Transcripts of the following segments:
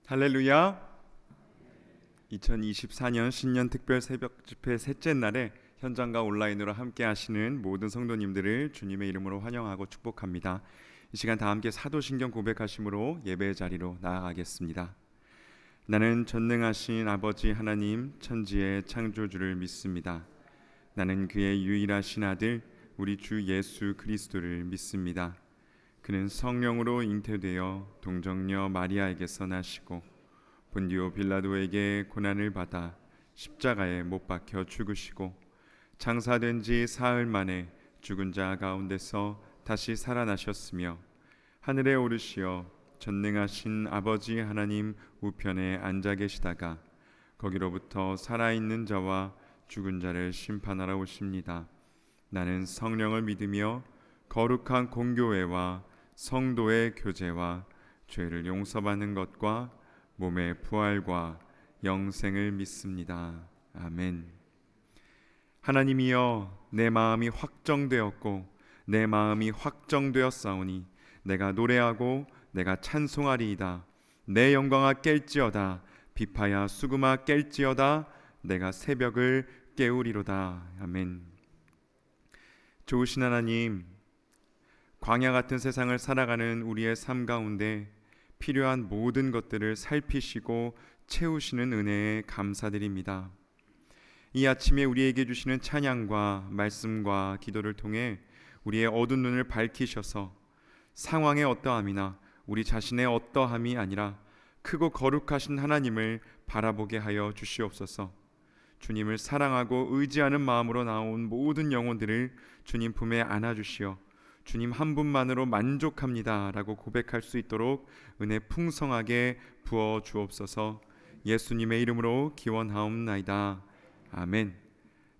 할렐루야. 2024년 신년 특별 새벽 집회 셋째 날에 현장과 온라인으로 함께 하시는 모든 성도님들을 주님의 이름으로 환영하고 축복합니다. 이 시간 다 함께 사도신경 고백하심으로 예배의 자리로 나아가겠습니다. 나는 전능하신 아버지 하나님 천지의 창조주를 믿습니다. 나는 그의 유일하신 아들 우리 주 예수 그리스도를 믿습니다. 그는 성령으로 잉태되어 동정녀 마리아에게서 나시고 본디오 빌라도에게 고난을 받아 십자가에 못 박혀 죽으시고 장사된 지 사흘 만에 죽은 자 가운데서 다시 살아나셨으며 하늘에 오르시어 전능하신 아버지 하나님 우편에 앉아 계시다가 거기로부터 살아있는 자와 죽은 자를 심판하러 오십니다. 나는 성령을 믿으며 거룩한 공교회와 성도의 교제와 죄를 용서받는 것과 몸의 부활과 영생을 믿습니다. 아멘. 하나님이여, 내 마음이 확정되었고 내 마음이 확정되었사오니 내가 노래하고 내가 찬송하리이다. 내 영광아 깰지어다. 비파야 수금아 깰지어다. 내가 새벽을 깨우리로다. 아멘. 좋으신 하나님, 광야 같은 세상을 살아가는 우리의 삶 가운데 필요한 모든 것들을 살피시고 채우시는 은혜에 감사드립니다. 이 아침에 우리에게 주시는 찬양과 말씀과 기도를 통해 우리의 어두운 눈을 밝히셔서 상황의 어떠함이나 우리 자신의 어떠함이 아니라 크고 거룩하신 하나님을 바라보게 하여 주시옵소서. 주님을 사랑하고 의지하는 마음으로 나온 모든 영혼들을 주님 품에 안아주시어 주님 한 분만으로 만족합니다 라고 고백할 수 있도록 은혜 풍성하게 부어 주옵소서. 예수님의 이름으로 기원하옵나이다. 아멘.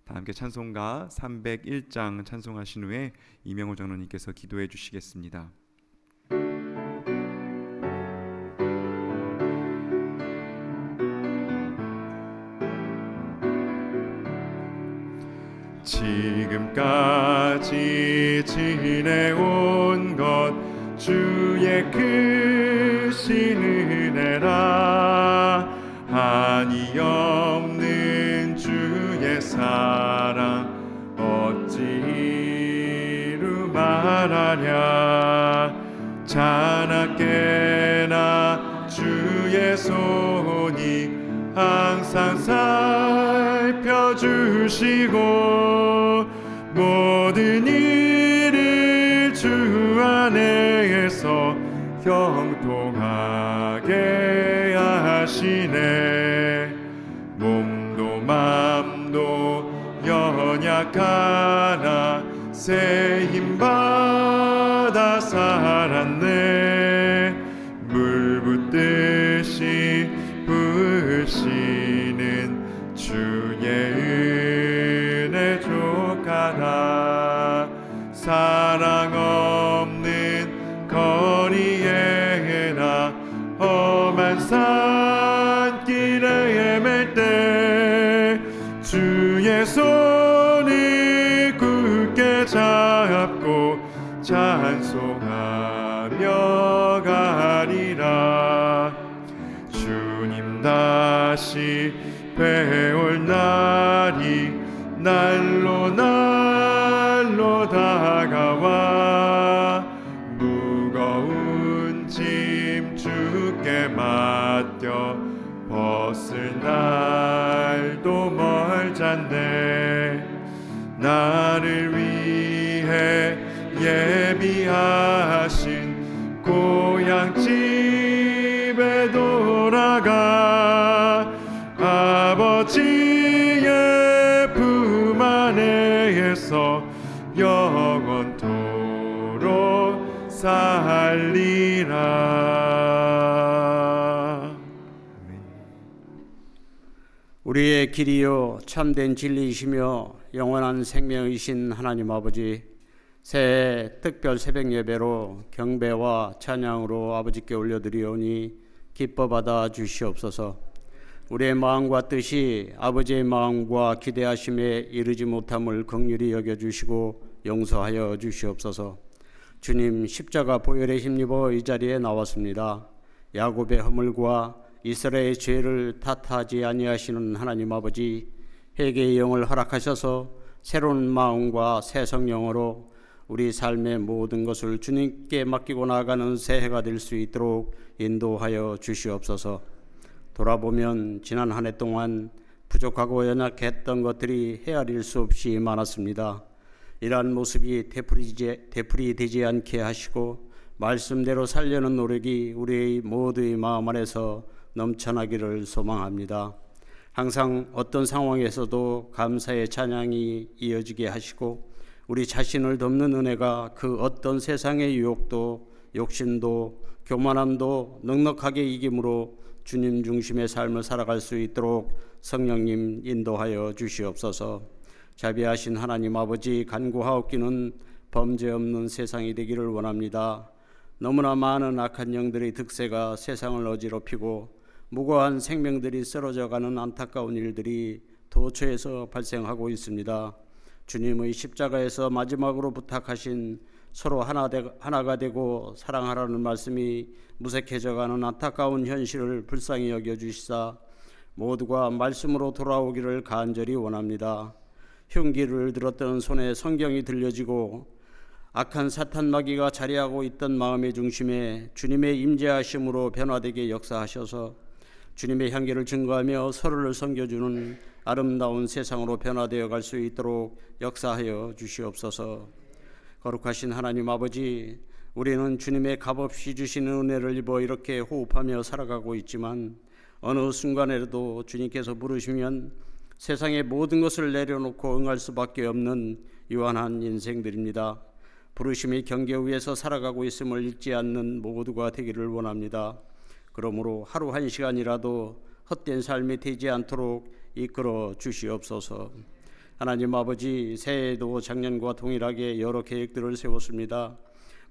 다 함께 찬송가 301장 찬송하신 후에 이명호 장로님께서 기도해 주시겠습니다. 지금까지 지내온 것 주의 크신 은혜라. 한이 없는 주의 사랑 어찌 이루 말하랴. 자나깨나 주의 손이 항상 살펴주시고 모든 일을 주 안에서 형통하게 하시네. 몸도 맘도 연약하나 새 힘받아 살았네. 물 붓듯이 부으시는 주의 은혜 족하다. 사랑 없는 거리에나 험한 산길에 헤맬 때 주의 손을 굳게 잡고 찬송하며 가리라. 주님 다시 뵈올 날이 날로 날로 다가와 무거운 짐 주께 맡겨 벗을 날도 멀잖네. 나를 위해 예비하신 고향집에 돌아가 아버지의 품 안에서 영원토록 살리라. 우리의 길이요 참된 진리이시며 영원한 생명이신 하나님 아버지, 새해 특별 새벽 예배로 경배와 찬양으로 아버지께 올려드리오니 기뻐 받아 주시옵소서. 우리의 마음과 뜻이 아버지의 마음과 기대하심에 이르지 못함을 긍휼히 여겨주시고 용서하여 주시옵소서. 주님, 십자가 보혈에 힘입어 이 자리에 나왔습니다. 야곱의 허물과 이스라엘의 죄를 탓하지 아니하시는 하나님 아버지, 회개의 영을 허락하셔서 새로운 마음과 새 성령으로 우리 삶의 모든 것을 주님께 맡기고 나아가는 새해가 될 수 있도록 인도하여 주시옵소서. 돌아보면 지난 한 해 동안 부족하고 연약했던 것들이 헤아릴 수 없이 많았습니다. 이러한 모습이 되풀이되지 않게 하시고 말씀대로 살려는 노력이 우리 모두의 마음 안에서 넘쳐나기를 소망합니다. 항상 어떤 상황에서도 감사의 찬양이 이어지게 하시고 우리 자신을 돕는 은혜가 그 어떤 세상의 유혹도 욕심도 교만함도 넉넉하게 이김으로 주님 중심의 삶을 살아갈 수 있도록 성령님 인도하여 주시옵소서. 자비하신 하나님 아버지, 간구하옵기는 범죄 없는 세상이 되기를 원합니다. 너무나 많은 악한 영들의 득세가 세상을 어지럽히고 무고한 생명들이 쓰러져가는 안타까운 일들이 도처에서 발생하고 있습니다. 주님의 십자가에서 마지막으로 부탁하신 서로 하나가 되고 사랑하라는 말씀이 무색해져가는 안타까운 현실을 불쌍히 여겨주시사 모두가 말씀으로 돌아오기를 간절히 원합니다. 흉기를 들었던 손에 성경이 들려지고 악한 사탄 마귀가 자리하고 있던 마음의 중심에 주님의 임재하심으로 변화되게 역사하셔서 주님의 향기를 증거하며 서로를 섬겨주는 아름다운 세상으로 변화되어 갈 수 있도록 역사하여 주시옵소서. 거룩하신 하나님 아버지, 우리는 주님의 값없이 주시는 은혜를 입어 이렇게 호흡하며 살아가고 있지만 어느 순간에도 주님께서 부르시면 세상의 모든 것을 내려놓고 응할 수밖에 없는 유한한 인생들입니다. 부르심의 경계 위에서 살아가고 있음을 잊지 않는 모두가 되기를 원합니다. 그러므로 하루 한 시간이라도 헛된 삶이 되지 않도록 이끌어 주시옵소서. 하나님 아버지, 새해에도 작년과 동일하게 여러 계획들을 세웠습니다.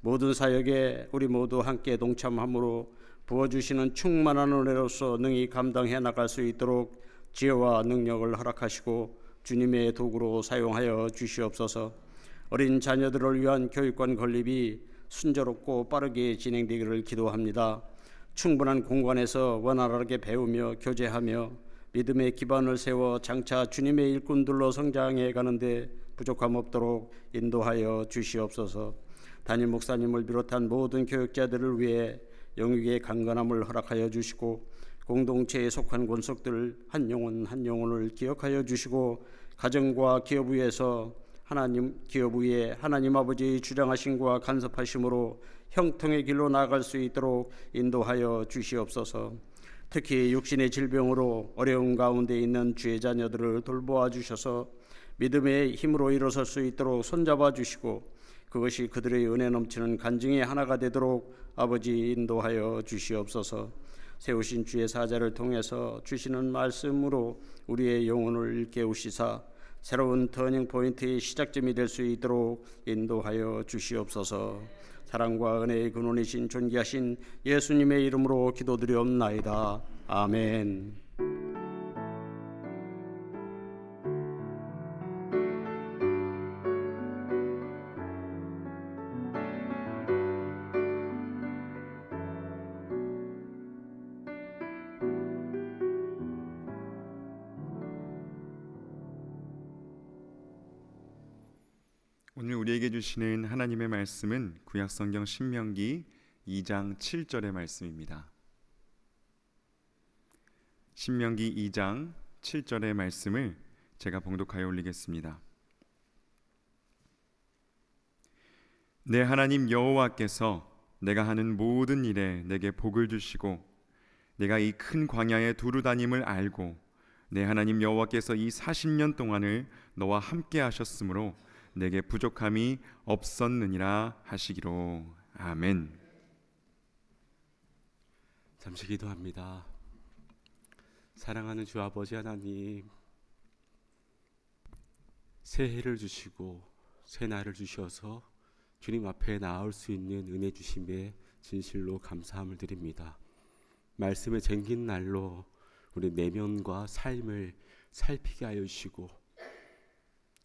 모든 사역에 우리 모두 함께 동참함으로 부어주시는 충만한 은혜로서 능히 감당해 나갈 수 있도록 지혜와 능력을 허락하시고 주님의 도구로 사용하여 주시옵소서. 어린 자녀들을 위한 교육관 건립이 순조롭고 빠르게 진행되기를 기도합니다. 충분한 공간에서 원활하게 배우며 교제하며 믿음의 기반을 세워 장차 주님의 일꾼들로 성장해 가는데 부족함 없도록 인도하여 주시옵소서. 담임 목사님을 비롯한 모든 교육자들을 위해 영육의 강건함을 허락하여 주시고 공동체에 속한 권속들 한 영혼 한 영혼을 기억하여 주시고 가정과 기업 위에서 기업 위에 하나님 아버지의 주장하심과 간섭하심으로 형통의 길로 나아갈 수 있도록 인도하여 주시옵소서. 특히 육신의 질병으로 어려운 가운데 있는 주의 자녀들을 돌보아 주셔서 믿음의 힘으로 일어설 수 있도록 손잡아 주시고 그것이 그들의 은혜 넘치는 간증의 하나가 되도록 아버지 인도하여 주시옵소서. 세우신 주의 사자를 통해서 주시는 말씀으로 우리의 영혼을 깨우시사 새로운 터닝 포인트의 시작점이 될 수 있도록 인도하여 주시옵소서. 사랑과 은혜의 근원이신 존귀하신 예수님의 이름으로 기도드리옵나이다. 아멘. 오늘 우리에게 주시는 하나님의 말씀은 구약성경 신명기 2장 7절의 말씀입니다. 신명기 2장 7절의 말씀을 제가 봉독하여 올리겠습니다. 내 하나님 여호와께서 내가 하는 모든 일에 내게 복을 주시고 내가 이 큰 광야에 두루 다님을 알고 내 하나님 여호와께서 이 40년 동안을 너와 함께 하셨으므로 내게 부족함이 없었느니라 하시기로. 아멘. 잠시 기도합니다. 사랑하는 주 아버지 하나님, 새해를 주시고 새날을 주셔서 주님 앞에 나올 수 있는 은혜 주심에 진실로 감사함을 드립니다. 말씀의 쟁긴 날로 우리 내면과 삶을 살피게 하여 주시고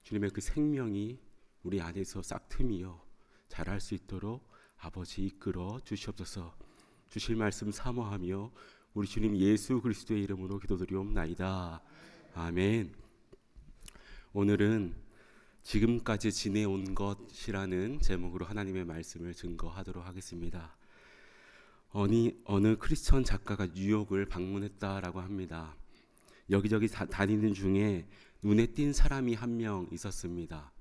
주님의 그 생명이 우리 안에서 싹트미어 자랄 수 있도록 아버지 이끌어 주시옵소서. 주실 말씀 사모하며 우리 주님 예수 그리스도의 이름으로 기도드리옵나이다. 아멘. 오늘은 지금까지 지내온 것이라는 제목으로 하나님의 말씀을 증거하도록 하겠습니다. 어느 크리스천 작가가 뉴욕을 방문했다라고 합니다. 여기저기 다니는 중에 눈에 띈 사람이 한 명 있었습니다.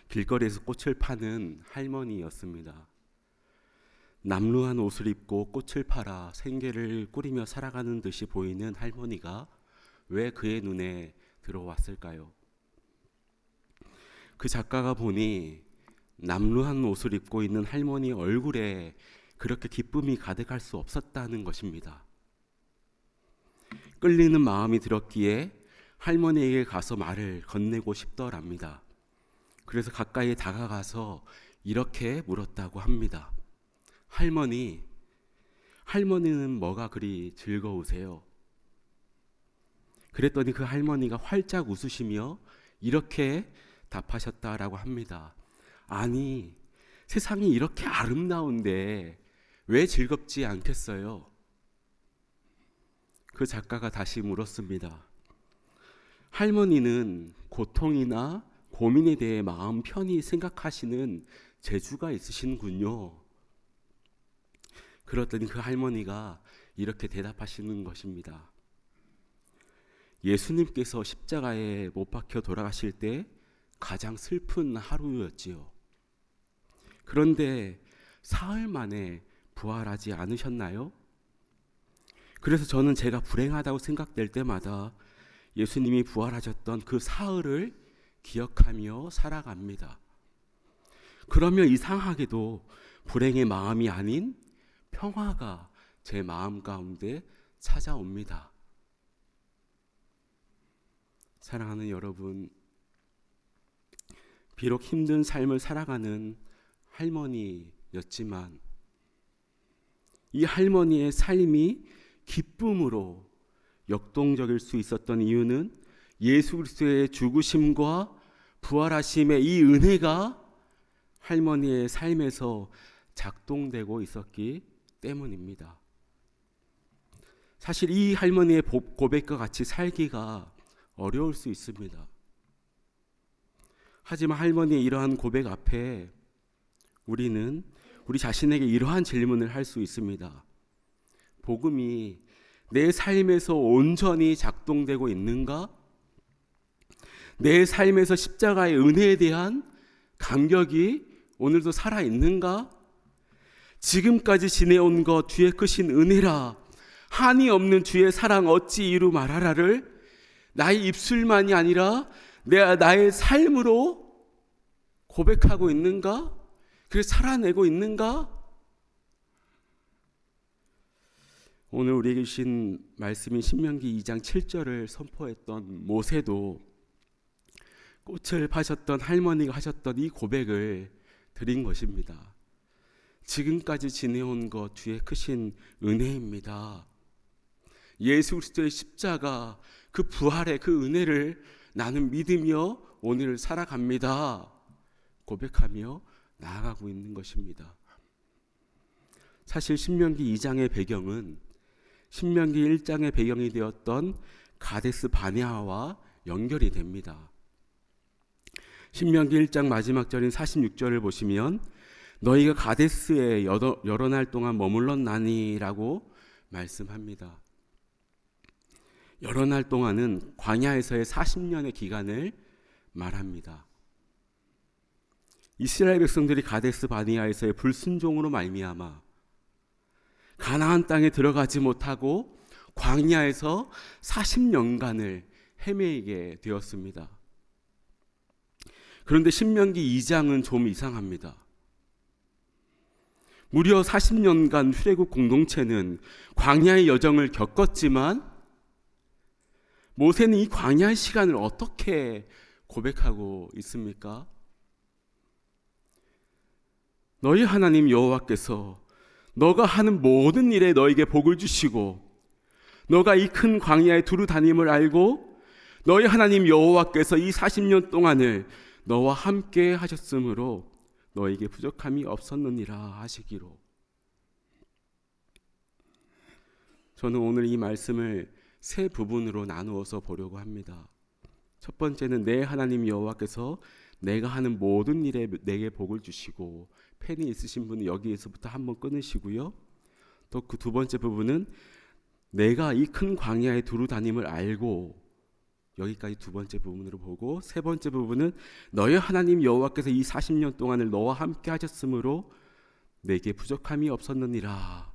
길거리에서 꽃을 파는 할머니였습니다. 남루한 옷을 입고 꽃을 팔아 생계를 꾸리며 살아가는 듯이 보이는 할머니가 왜 그의 눈에 들어왔을까요? 그 작가가 보니 남루한 옷을 입고 있는 할머니 얼굴에 그렇게 기쁨이 가득할 수 없었다는 것입니다. 끌리는 마음이 들었기에 할머니에게 가서 말을 건네고 싶더랍니다. 그래서 가까이 다가가서 이렇게 물었다고 합니다. 할머니는 뭐가 그리 즐거우세요? 그랬더니 그 할머니가 활짝 웃으시며 이렇게 답하셨다라고 합니다. 아니, 세상이 이렇게 아름다운데 왜 즐겁지 않겠어요? 그 작가가 다시 물었습니다. 할머니는 고통이나 고민에 대해 마음 편히 생각하시는 재주가 있으신군요. 그랬더니 그 할머니가 이렇게 대답하시는 것입니다. 예수님께서 십자가에 못 박혀 돌아가실 때 가장 슬픈 하루였지요. 그런데 사흘 만에 부활하지 않으셨나요? 그래서 저는 제가 불행하다고 생각될 때마다 예수님이 부활하셨던 그 사흘을 기억하며 살아갑니다. 그러면 이상하게도 불행의 마음이 아닌 평화가 제 마음 가운데 찾아옵니다. 사랑하는 여러분, 비록 힘든 삶을 살아가는 할머니였지만 이 할머니의 삶이 기쁨으로 역동적일 수 있었던 이유는 예수 그리스도의 죽으심과 부활하심의 이 은혜가 할머니의 삶에서 작동되고 있었기 때문입니다. 사실 이 할머니의 고백과 같이 살기가 어려울 수 있습니다. 하지만 할머니의 이러한 고백 앞에 우리는 우리 자신에게 이러한 질문을 할 수 있습니다. 복음이 내 삶에서 온전히 작동되고 있는가? 내 삶에서 십자가의 은혜에 대한 감격이 오늘도 살아있는가? 지금까지 지내온 것 주의 크신 은혜라 한이 없는 주의 사랑 어찌 이루 말하라를 나의 입술만이 아니라 나의 삶으로 고백하고 있는가? 그래서 살아내고 있는가? 오늘 우리에게 주신 말씀인 신명기 2장 7절을 선포했던 모세도 꽃을 파셨던 할머니가 하셨던 이 고백을 드린 것입니다. 지금까지 지내온 것 주의 크신 은혜입니다. 예수 그리스도의 십자가 그 부활의 그 은혜를 나는 믿으며 오늘을 살아갑니다. 고백하며 나아가고 있는 것입니다. 사실 신명기 2장의 배경은 신명기 1장의 배경이 되었던 가데스 바네아와 연결이 됩니다. 신명기 1장 마지막 절인 46절을 보시면 너희가 가데스에 여러 날 동안 머물렀나니라고 말씀합니다. 여러 날 동안은 광야에서의 40년의 기간을 말합니다. 이스라엘 백성들이 가데스 바네아에서의 불순종으로 말미암아 가나안 땅에 들어가지 못하고 광야에서 40년간을 헤매게 되었습니다. 그런데 신명기 2장은 좀 이상합니다. 무려 40년간 출애굽 공동체는 광야의 여정을 겪었지만 모세는 이 광야의 시간을 어떻게 고백하고 있습니까? 너희 하나님 여호와께서 너가 하는 모든 일에 너에게 복을 주시고 너가 이 큰 광야에 두루 다님을 알고 너희 하나님 여호와께서 이 40년 동안을 너와 함께 하셨으므로 너에게 부족함이 없었느니라 하시기로. 저는 오늘 이 말씀을 세 부분으로 나누어서 보려고 합니다. 첫 번째는 내 하나님 여호와께서 내가 하는 모든 일에 내게 복을 주시고, 펜이 있으신 분은 여기에서부터 한번 끊으시고요. 또 그 두 번째 부분은 내가 이 큰 광야에 두루 다님을 알고, 여기까지 두 번째 부분으로 보고, 세 번째 부분은 너의 하나님 여호와께서 이 40년 동안을 너와 함께 하셨으므로 내게 부족함이 없었느니라.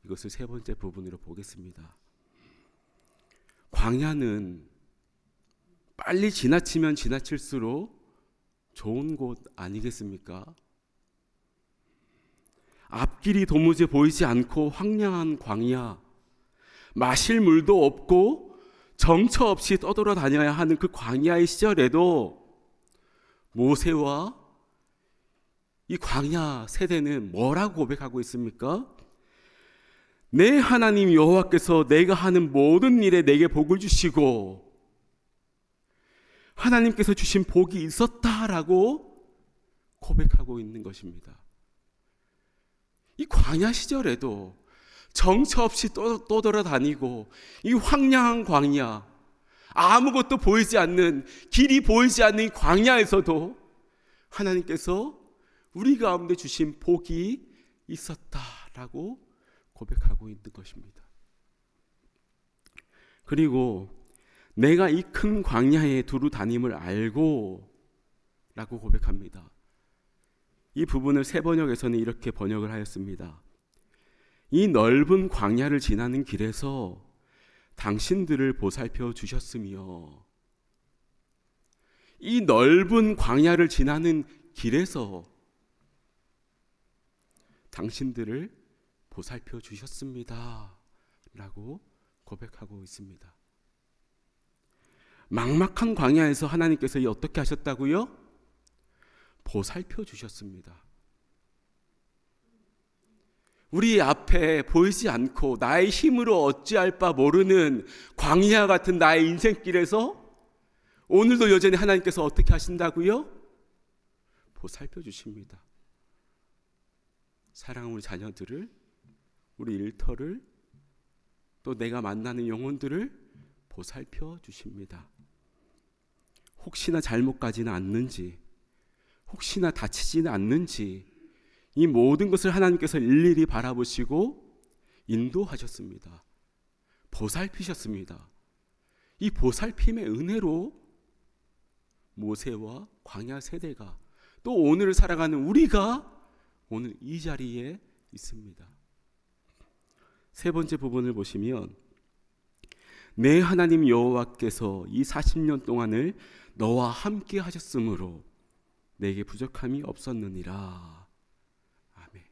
이것을 세 번째 부분으로 보겠습니다. 광야는 빨리 지나치면 지나칠수록 좋은 곳 아니겠습니까? 앞길이 도무지 보이지 않고 황량한 광야, 마실 물도 없고 정처 없이 떠돌아 다녀야 하는 그 광야의 시절에도 모세와 이 광야 세대는 뭐라고 고백하고 있습니까? 내 하나님 여호와께서 내가 하는 모든 일에 내게 복을 주시고 하나님께서 주신 복이 있었다라고 고백하고 있는 것입니다. 이 광야 시절에도 정처 없이 떠돌아다니고 이 황량한 광야, 아무것도 보이지 않는, 길이 보이지 않는 이 광야에서도 하나님께서 우리 가운데 주신 복이 있었다라고 고백하고 있는 것입니다. 그리고 내가 이 큰 광야에 두루 다님을 알고 라고 고백합니다. 이 부분을 새 번역에서는 이렇게 번역을 하였습니다. 이 넓은 광야를 지나는 길에서 당신들을 보살펴 주셨으며, 이 넓은 광야를 지나는 길에서 당신들을 보살펴 주셨습니다 라고 고백하고 있습니다. 막막한 광야에서 하나님께서 어떻게 하셨다고요? 보살펴 주셨습니다. 우리 앞에 보이지 않고 나의 힘으로 어찌할 바 모르는 광야 같은 나의 인생길에서 오늘도 여전히 하나님께서 어떻게 하신다고요? 보살펴 주십니다. 사랑하는 우리 자녀들을, 우리 일터를, 또 내가 만나는 영혼들을 보살펴 주십니다. 혹시나 잘못 가지는 않는지, 혹시나 다치지는 않는지, 이 모든 것을 하나님께서 일일이 바라보시고 인도하셨습니다. 보살피셨습니다. 이 보살핌의 은혜로 모세와 광야 세대가, 또 오늘을 살아가는 우리가 오늘 이 자리에 있습니다. 세 번째 부분을 보시면 내 하나님 여호와께서 이 40년 동안을 너와 함께 하셨으므로 내게 부족함이 없었느니라. 아멘.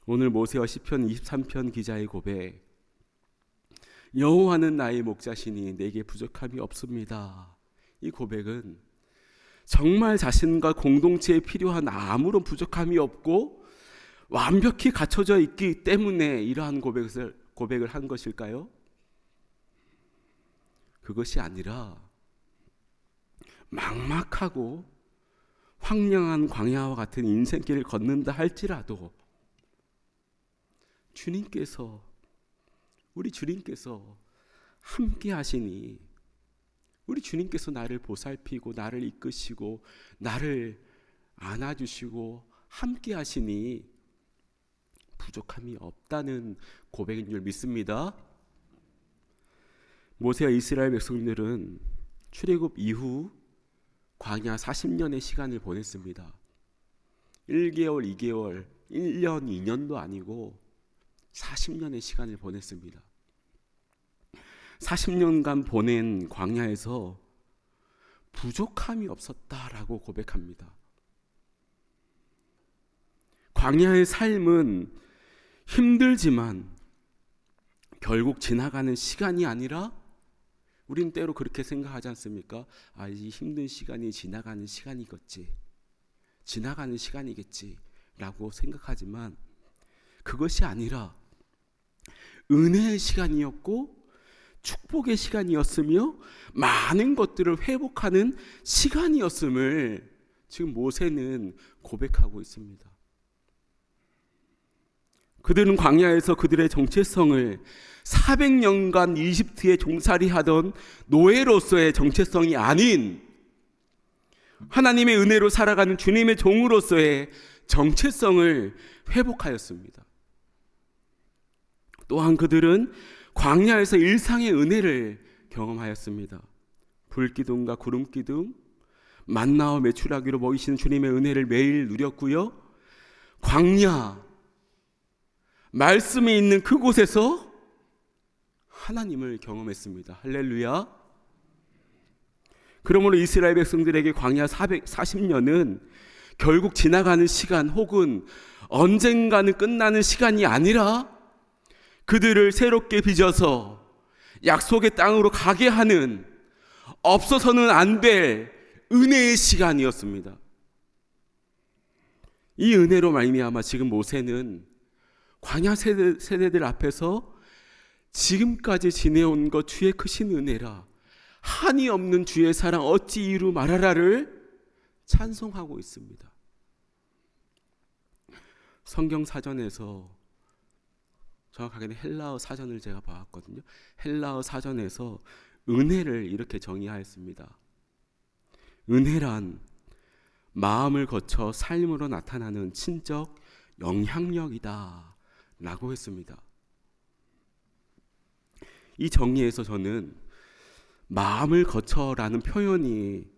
오늘 모세와 시편 23편 기자의 고백, 여호와는 나의 목자시니 내게 부족함이 없습니다. 이 고백은 정말 자신과 공동체에 필요한 아무런 부족함이 없고 완벽히 갖춰져 있기 때문에 이러한 고백을 한 것일까요? 그것이 아니라 막막하고 황량한 광야와 같은 인생길을 걷는다 할지라도 주님께서, 우리 주님께서 함께 하시니, 우리 주님께서 나를 보살피고 나를 이끄시고 나를 안아주시고 함께 하시니 부족함이 없다는 고백인 줄 믿습니다. 모세와 이스라엘 백성들은 출애굽 이후 광야 40년의 시간을 보냈습니다. 1개월, 2개월, 1년, 2년도 아니고 40년의 시간을 보냈습니다. 40년간 보낸 광야에서 부족함이 없었다라고 고백합니다. 광야의 삶은 힘들지만 결국 지나가는 시간이 아니라, 우린 때로 그렇게 생각하지 않습니까? 아, 이 힘든 시간이 지나가는 시간이겠지, 지나가는 시간이겠지 라고 생각하지만 그것이 아니라 은혜의 시간이었고 축복의 시간이었으며 많은 것들을 회복하는 시간이었음을 지금 모세는 고백하고 있습니다. 그들은 광야에서 그들의 정체성을 400년간 이집트에 종살이하던 노예로서의 정체성이 아닌 하나님의 은혜로 살아가는 주님의 종으로서의 정체성을 회복하였습니다. 또한 그들은 광야에서 일상의 은혜를 경험하였습니다. 불기둥과 구름기둥, 만나와 메추라기로 먹이시는 주님의 은혜를 매일 누렸고요. 광야, 말씀이 있는 그곳에서 하나님을 경험했습니다. 할렐루야. 그러므로 이스라엘 백성들에게 광야 440년은 결국 지나가는 시간 혹은 언젠가는 끝나는 시간이 아니라 그들을 새롭게 빚어서 약속의 땅으로 가게 하는 없어서는 안 될 은혜의 시간이었습니다. 이 은혜로 말미암아 지금 모세는 광야 세대들 앞에서 지금까지 지내온 것 주의 크신 은혜라 한이 없는 주의 사랑 어찌 이루 말하라를 찬송하고 있습니다. 성경 사전에서 정확하게는 헬라어 사전을 제가 봐왔거든요. 헬라어 사전에서 은혜를 이렇게 정의하였습니다. 은혜란 마음을 거쳐 삶으로 나타나는 친적 영향력이다 라고 했습니다. 이 정의에서 저는 마음을 거쳐라는 표현이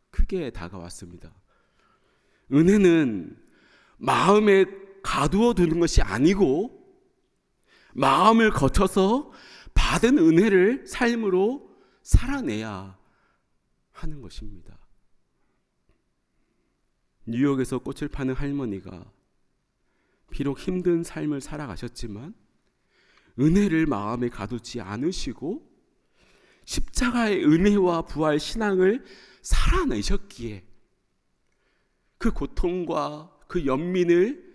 크게 다가왔습니다. 은혜는 마음에 가두어 두는 것이 아니고 마음을 거쳐서 받은 은혜를 삶으로 살아내야 하는 것입니다. 뉴욕에서 꽃을 파는 할머니가 비록 힘든 삶을 살아가셨지만 은혜를 마음에 가두지 않으시고 십자가의 은혜와 부활 신앙을 살아내셨기에 그 고통과 그 연민을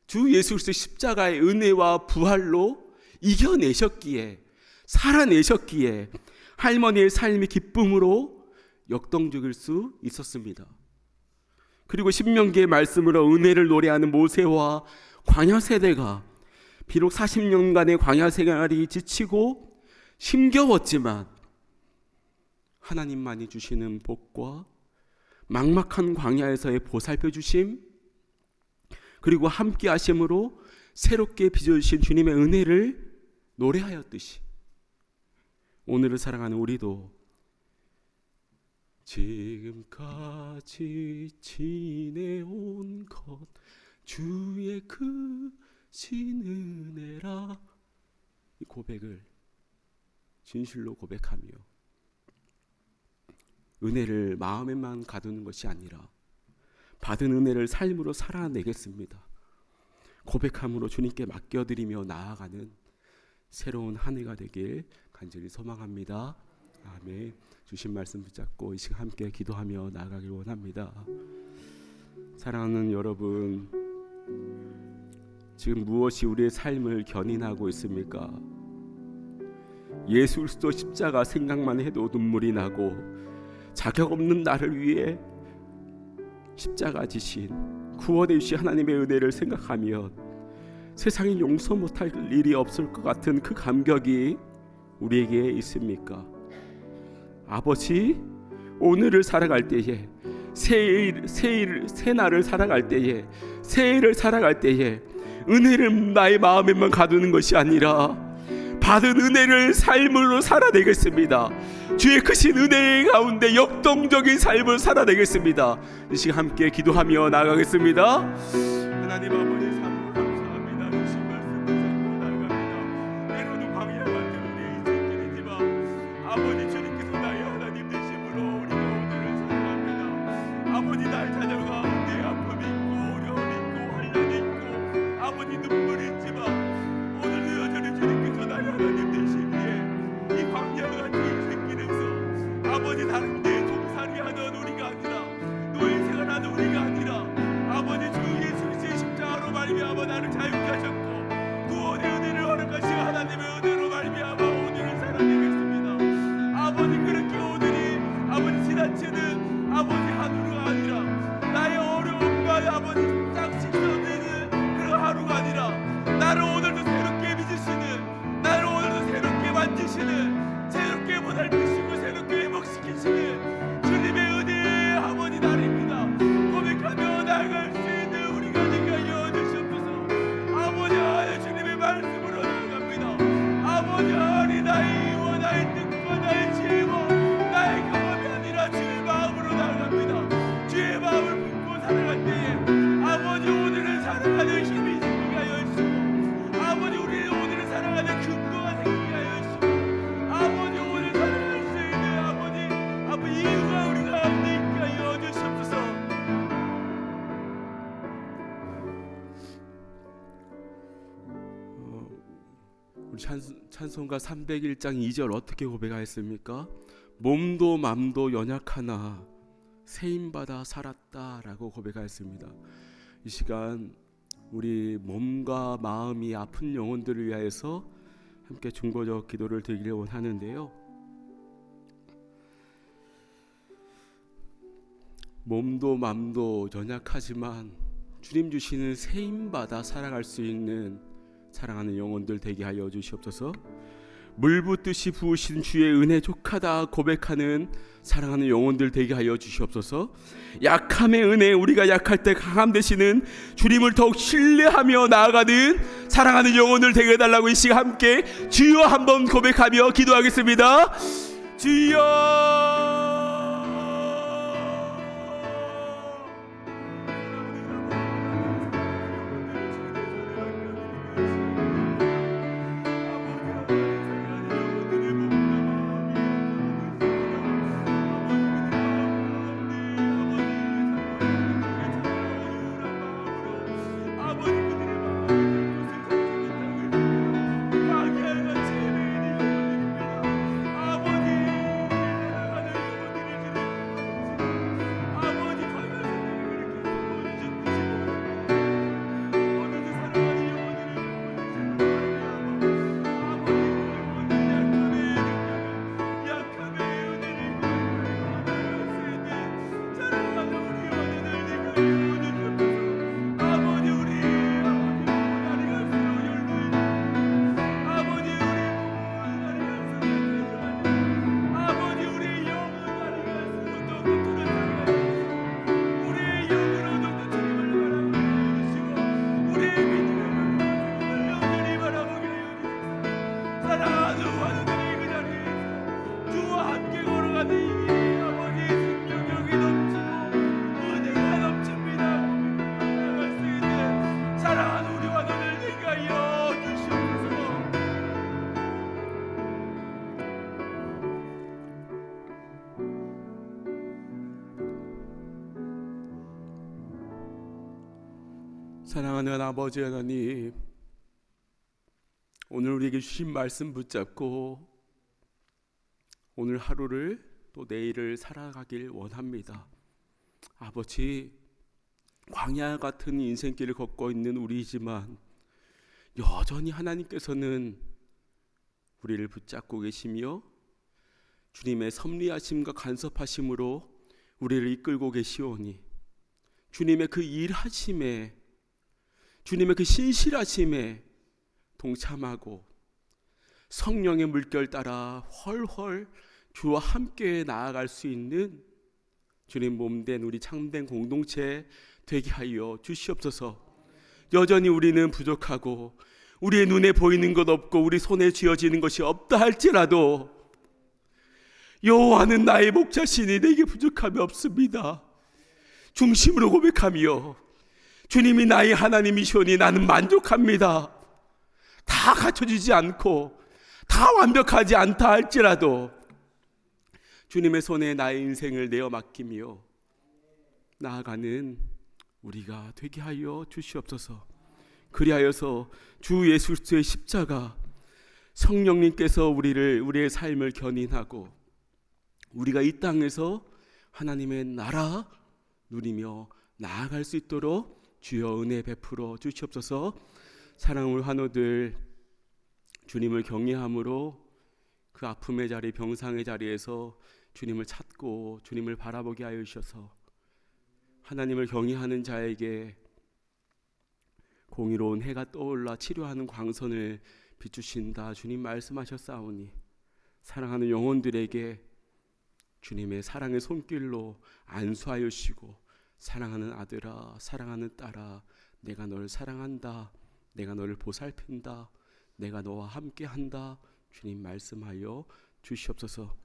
주 예수 그리스도의 십자가의 은혜와 부활로 이겨내셨기에 살아내셨기에 할머니의 삶이 기쁨으로 역동적일 수 있었습니다. 그리고 신명기의 말씀으로 은혜를 노래하는 모세와 광야 세대가 비록 40년간의 광야 생활이 지치고 힘겨웠지만 하나님만이 주시는 복과 막막한 광야에서의 보살펴 주심 그리고 함께 하심으로 새롭게 빚어주신 주님의 은혜를 노래하였듯이 오늘을 사랑하는 우리도 지금까지 지내온 것 주의 크신 은혜라 이 고백을 진실로 고백하며 은혜를 마음에만 가두는 것이 아니라 받은 은혜를 삶으로 살아내겠습니다. 고백함으로 주님께 맡겨드리며 나아가는 새로운 한 해가 되길 간절히 소망합니다. 아멘. 주신 말씀 붙잡고 이 시간 함께 기도하며 나아가길 원합니다. 사랑하는 여러분, 지금 무엇이 우리의 삶을 견인하고 있습니까? 예수 그리스도 십자가 생각만 해도 눈물이 나고 자격 없는 나를 위해 십자가 지신 구원해 주신 하나님의 은혜를 생각하면 세상에 용서 못할 일이 없을 것 같은 그 감격이 우리에게 있습니까? 아버지, 오늘을 살아갈 때에 새 날을 살아갈 때에 새해를 살아갈 때에 은혜를 나의 마음에만 가두는 것이 아니라 받은 은혜를 삶으로 살아내겠습니다. 주의 크신 은혜 가운데 역동적인 삶을 살아내겠습니다. 이 시간 함께 기도하며 나아가겠습니다. 하나님 아버지 참으로 감사합니다. 주신 말씀 붙잡고 나아갑니다. 때로는 광야 같은 우리의 인생길이지만 아버지 주님께서 나의 하나님 되심으로 우리가 오늘을 살아갑니다. 아버지 나의 자녀 가운데 아픔이 있고 어려움이 있고 환난이 있고 아버지 눈물이 있지만 오늘도 여전히 주님께서 나의 하나님 되시기에 이 광야 같은 인생길에서 아버지 다른 데 종살이하던 우리가 아니라 노예 생활하는 우리가 아니라 아버지 주 예수 그리스도의 십자가로 말미암아 나를 자유케 하셨고 구원의 은혜를 허락하시고 하나님의 은혜로 말미암아 오늘을 살아내겠습니다. 아버지 그렇게 오늘이 아버지 지나치는 아버지 하루가 아니라 나의 어려움과 아버지 짝짓어내는 그런 하루가 아니라 찬송가 301장 2절 어떻게 고백하였습니까? 몸도 맘도 연약하나 세임받아 살았다라고 고백하였습니다. 이 시간 우리 몸과 마음이 아픈 영혼들을 위하여서 함께 중보적 기도를 드리길 원하는데요. 몸도 맘도 연약하지만 주님 주시는 세임받아 살아갈 수 있는 사랑하는 영혼들 되게 하여 주시옵소서. 물 붓듯이 부으신 주의 은혜 족하다 고백하는 사랑하는 영혼들 되게 하여 주시옵소서. 약함의 은혜, 우리가 약할 때 강함 되시는 주님을 더욱 신뢰하며 나아가는 사랑하는 영혼들 되게 해달라고 이 시간 함께 주여 한번 고백하며 기도하겠습니다. 주여. 사랑하는 아버지 하나님, 오늘 우리에게 주신 말씀 붙잡고 오늘 하루를 또 내일을 살아가길 원합니다. 아버지, 광야 같은 인생길을 걷고 있는 우리이지만 여전히 하나님께서는 우리를 붙잡고 계시며 주님의 섭리하심과 간섭하심으로 우리를 이끌고 계시오니 주님의 그 일하심에, 주님의 그 신실하심에 동참하고 성령의 물결 따라 훨훨 주와 함께 나아갈 수 있는 주님 몸된 우리 참된 공동체 되게 하여 주시옵소서. 여전히 우리는 부족하고 우리의 눈에 보이는 것 없고 우리 손에 쥐어지는 것이 없다 할지라도 여호와는 나의 목자시니 내게 부족함이 없습니다. 중심으로 고백하며 주님이 나의 하나님이시오니 나는 만족합니다. 다 갖춰지지 않고 다 완벽하지 않다 할지라도 주님의 손에 나의 인생을 내어 맡기며 나아가는 우리가 되게 하여 주시옵소서. 그리하여서 주 예수 그리스도의 십자가, 성령님께서 우리의 삶을 견인하고 우리가 이 땅에서 하나님의 나라 누리며 나아갈 수 있도록 주여 은혜 베풀어 주시옵소서. 사랑하는 환우들, 주님을 경외함으로 그 아픔의 자리, 병상의 자리에서 주님을 찾고 주님을 바라보게 하여 주셔서 하나님을 경외하는 자에게 공의로운 해가 떠올라 치료하는 광선을 비추신다 주님 말씀하셨사오니 사랑하는 영혼들에게 주님의 사랑의 손길로 안수하여 주시고, 사랑하는 아들아, 사랑하는 딸아, 내가 널 사랑한다, 내가 너를 보살핀다, 내가 너와 함께한다 주님 말씀하여 주시옵소서.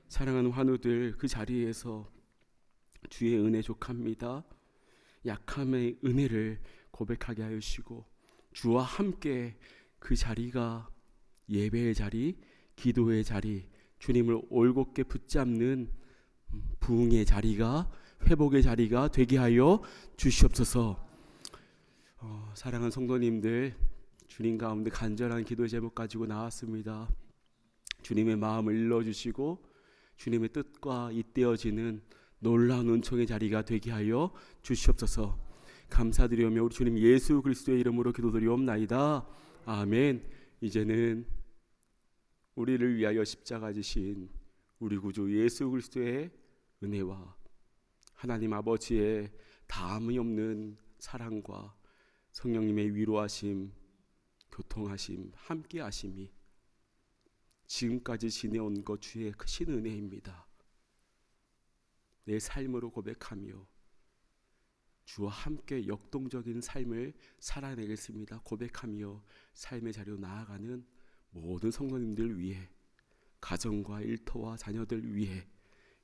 사랑하는 환우들, 그 자리에서 주의 은혜 족합니다. 약함의 은혜를 고백하게 하여 주시고 주와 함께 그 자리가 예배의 자리, 기도의 자리, 주님을 올곧게 붙잡는 부흥의 자리가, 회복의 자리가 되게 하여 주시옵소서. 사랑하는 성도님들, 주님 가운데 간절한 기도 제목 가지고 나왔습니다. 주님의 마음을 일러주시고 주님의 뜻과 잇대어지는 놀라운 은총의 자리가 되게 하여 주시옵소서. 감사드리오며 우리 주님 예수 그리스도의 이름으로 기도드리옵나이다. 아멘. 이제는 우리를 위하여 십자가 지신 우리 구주 예수 그리스도의 은혜와 하나님 아버지의 다함이 없는 사랑과 성령님의 위로하심, 교통하심, 함께하심이 지금까지 지내온 것 주의 크신 은혜입니다. 내 삶으로 고백하며 주와 함께 역동적인 삶을 살아내겠습니다. 고백하며 삶의 자리로 나아가는 모든 성도님들 위해, 가정과 일터와 자녀들 위해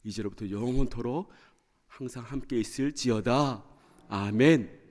이제로부터 영원토록 항상 함께 있을지어다. 아멘.